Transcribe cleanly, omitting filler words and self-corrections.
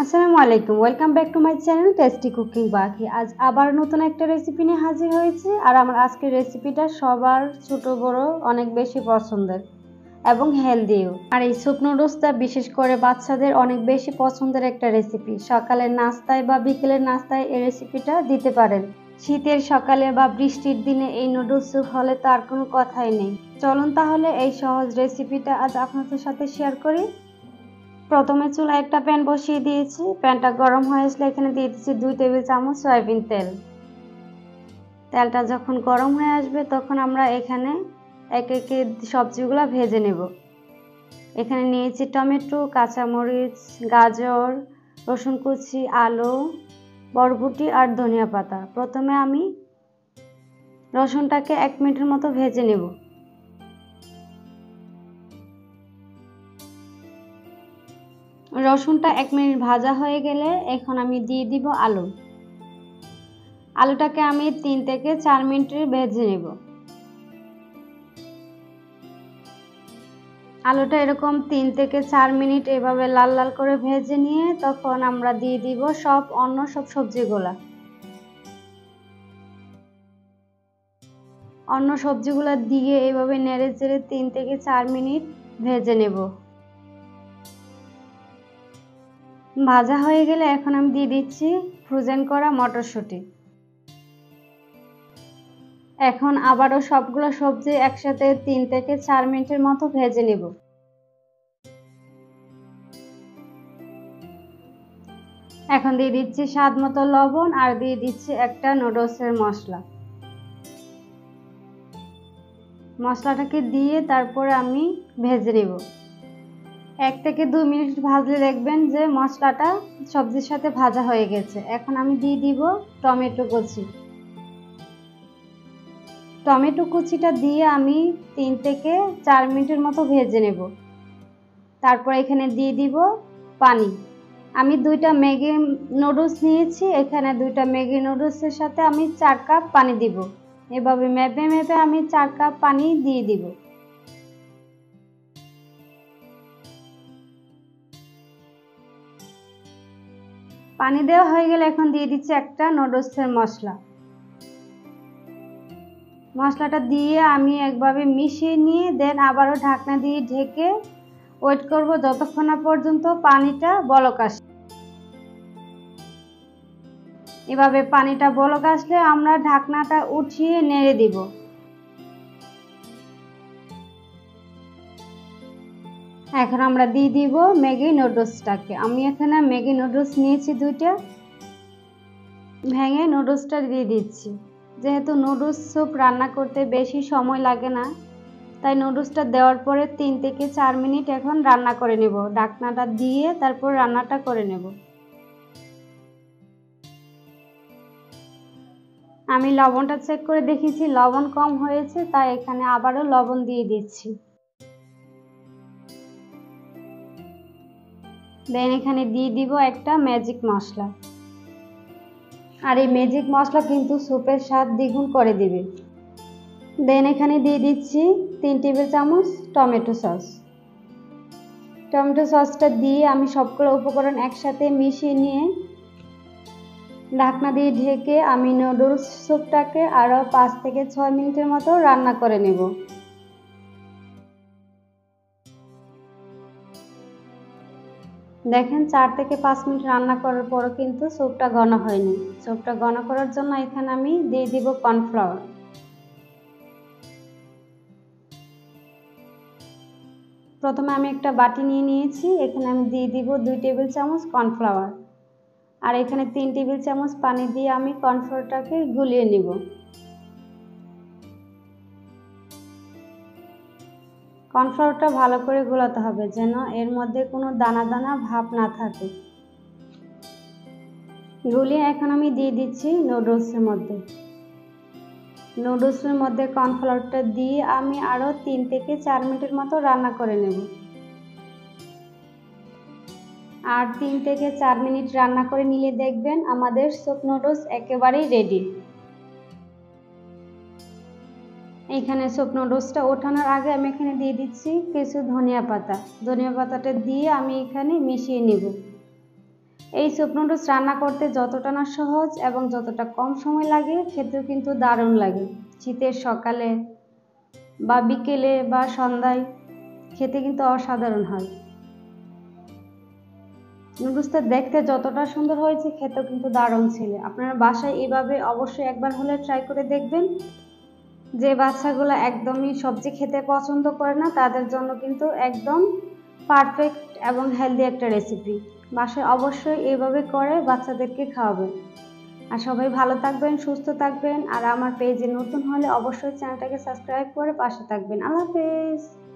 আসসালামু আলাইকুম, welcome back to my channel tasty cooking বাকি। আজ আবার নতুন একটা রেসিপি নিয়ে হাজির হয়েছি। আর আমার আজকের রেসিপিটা সবার ছোট বড় অনেক বেশি পছন্দের এবং হেলদিও। আর এই স্যুপ নুডলসটা বিশেষ করে বাচ্চাদের অনেক বেশি পছন্দের একটা রেসিপি। সকালের নাস্তায় বা বিকেলের নাস্তায় এই রেসিপিটা দিতে পারেন। শীতের সকালে বা বৃষ্টির দিনে এই নুডলস স্যুপ হলে তো আর কোনো কথাই নেই। চলুন তাহলে এই সহজ রেসিপিটা আজ আপনাদের সাথে শেয়ার করি। প্রথমে চুলায় একটা প্যান বসিয়ে দিয়েছি। প্যানটা গরম হয়ে আসলে এখানে দিয়ে দিচ্ছি 2 টেবিল চামচ সয়াবিন তেল। তেলটা যখন গরম হয়ে আসবে তখন আমরা এখানে একে একে সবজিগুলো ভেজে নেব। এখানে নিয়েছি টমেটো, কাঁচামরিচ, গাজর, রসুন কুচি, আলু, বরবটি আর ধনিয়া পাতা। প্রথমে আমি রসুনটাকে 1 মিনিটের মতো ভেজে নেব। রসুনটা 1 মিনিট ভাজা হয়ে গেলে এখন আমি দিয়ে দিব আলু। আলুটাকে আমি 3 থেকে 4 মিনিটের ভেজে নেব। আলুটা এরকম 3 থেকে 4 মিনিট এভাবে লাল লাল করে ভেজে নিয়ে তখন আমরা দিয়ে দিব অন্য সব সবজিগুলা। অন্য সবজিগুলো দিয়ে এভাবে নেড়ে চেড়ে 3 থেকে 4 মিনিট ভেজে নেব। ভাজা হয়ে গেলে এখন আমি দিয়ে দিচ্ছি ফ্রোজেন করা মটরশুঁটি। এখন আবারও সবগুলো সবজি একসাথে 3 থেকে 4 মিনিটের মতো ভেজে নেব। এখন দিয়ে দিচ্ছি স্বাদ মতো লবণ আর দিয়ে দিচ্ছি একটা নুডলসের মশলা। মশলাটাকে দিয়ে তারপরে আমি ভেজে নেব। 1 থেকে 2 মিনিট ভাজলে দেখবেন যে মশলাটা সবজির সাথে ভাজা হয়ে গেছে। এখন আমি দিয়ে দিব টমেটো কুচি। টমেটো কুচিটা দিয়ে আমি 3 থেকে 4 মিনিটের মতো ভেজে নেব। তারপর এখানে দিয়ে দিব পানি। আমি 2টা ম্যাগি নুডলস নিয়েছি। এখানে 2টা ম্যাগি নুডলসের সাথে আমি 4 কাপ পানি দিব। এভাবে মেপে মেপে আমি 4 কাপ পানি দিয়ে দিব। পানি দেওয়া হয়ে গেলে এখন দিয়ে দিচ্ছি একটা নুডলসের মশলা। মশলাটা দিয়ে আমি একভাবে মিশিয়ে নিয়ে দেন আবারও ঢাকনা দিয়ে ঢেকে ওয়েট করব যতক্ষণ না পর্যন্ত পানিটা বলক আসে। এভাবে পানিটা বলক আসলে আমরা ঢাকনাটা উঠিয়ে নেড়ে দিব। এখন আমরা দিয়ে দিব ম্যাগি নুডলসটাকে। আমি এখানে ম্যাগি নুডলস নিয়েছি 2টা। ভেঙে নুডলসটা দিয়ে দিচ্ছি। যেহেতু নুডলস স্যুপ রান্না করতে বেশি সময় লাগে না, তাই নুডলসটা দেওয়ার পরে 3 থেকে 4 মিনিট এখন রান্না করে নেব। ঢাকনাটা দিয়ে তারপর রান্নাটা করে নেব। আমি লবণটা চেক করে দেখেছি লবণ কম হয়েছে, তাই এখানে আবারও লবণ দিয়ে দিচ্ছি। দেন এখানে দিয়ে দিব একটা ম্যাজিক মশলা। আর এই ম্যাজিক মশলা কিন্তু স্যুপের স্বাদ দ্বিগুণ করে দিবে। দেন এখানে দিয়ে দিচ্ছি 3 টেবিল চামচ টমেটো সস। টমেটো সসটা দিয়ে আমি সবগুলো উপকরণ একসাথে মিশিয়ে নিয়ে ঢাকনা দিয়ে ঢেকে আমি নুডলস স্যুপটাকে আরও 5 থেকে 6 মিনিটের মতো রান্না করে নেব। দেখেন 4 থেকে 5 মিনিট রান্না করার পরও কিন্তু স্যুপটা ঘন হয়নি। স্যুপটা ঘন করার জন্য এখানে আমি দিয়ে দিব কর্নফ্লাওয়ার। প্রথমে আমি একটা বাটি নিয়ে নিয়েছি। এখানে আমি দিয়ে দিব 2 টেবিল চামচ কর্নফ্লাওয়ার। আর এখানে 3 টেবিল চামচ পানি দিয়ে আমি কর্নফ্লাওয়ারটাকে গুলিয়ে নিব। কর্নফ্লাওয়ারটা ভালো করে গোলাতে হবে যেন এর মধ্যে কোনো দানা দানা ভাব না থাকে। গুলিয়ে এখন আমি দিয়ে দিচ্ছি নুডলসের মধ্যে। নুডলসের মধ্যে কর্নফ্লাওয়ারটা দিয়ে আমি আরও 3 থেকে 4 মিনিটের মতো রান্না করে নেব। আর 3 থেকে 4 মিনিট রান্না করে নিলে দেখবেন আমাদের স্যুপ নুডলস একেবারেই রেডি। এখানে স্যুপ নুডলসটা ওঠানোর আগে আমি এখানে দিয়ে দিচ্ছি কিছু ধনিয়া পাতা। ধনিয়া পাতাটা দিয়ে আমি এখানে মিশিয়ে নেব। এই স্যুপ নুডলস রান্না করতে যতটা না সহজ এবং যতটা কম সময় লাগে, খেতেও কিন্তু দারুণ লাগে। শীতের সকালে বা বিকেলে বা সন্ধ্যায় খেতে কিন্তু অসাধারণ হয়। নুডলসটা দেখতে যতটা সুন্দর হয়েছে, খেতেও কিন্তু দারুণ ছিল। আপনারা বাসায় এভাবে অবশ্যই একবার হলে ট্রাই করে দেখবেন। যে বাচ্চাগুলো একদমই সবজি খেতে পছন্দ করে না, তাদের জন্য কিন্তু একদম পারফেক্ট এবং হেলদি একটা রেসিপি। বাসায় অবশ্যই এইভাবে করে বাচ্চাদেরকে খাওয়াবেন। আর সবাই ভালো থাকবেন, সুস্থ থাকবেন। আর আমার পেজে নতুন হলে অবশ্যই চ্যানেলটাকে সাবস্ক্রাইব করে পাশে থাকবেন। আল্লাহ হাফেজ।